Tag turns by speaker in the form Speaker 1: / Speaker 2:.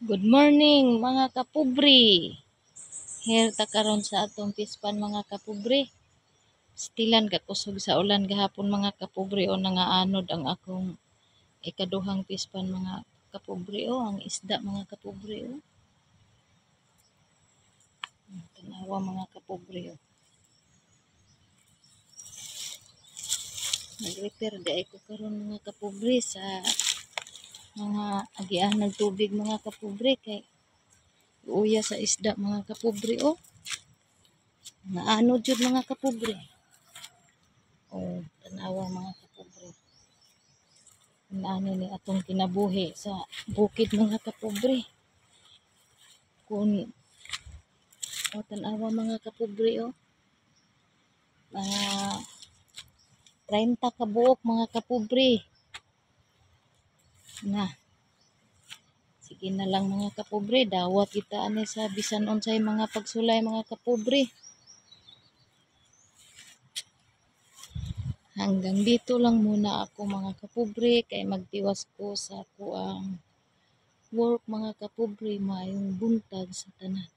Speaker 1: Good morning mga kapubri. Here ta karon sa atong pispan mga kapubri. Stilan ka kusog sa ulan gahapon mga kapubri o nangaanod ang akong ikaduhang pispan mga kapubri o ang isda mga kapubri o. Tanawa mga kapubri o. Nag-repair di ay ko karon mga kapubri sa mga agian ng tubig mga kapubri kay uya sa isda mga kapubri o. Naanod jud mga kapubri. O tanawa mga kapubri. Ano ni atong kinabuhi sa bukid mga kapubri. Kung o tanawa mga kapubri o. Mga 30 ka buok mga kapubri. Na. Sige na lang mga kapubri. Dawat kita ani sa bisan unsay mga pagsulay mga kapubri. Hanggang dito lang muna ako mga kapubri kay magtiwas ko sa kuang work mga kapubri, maayong buntag sa tanan.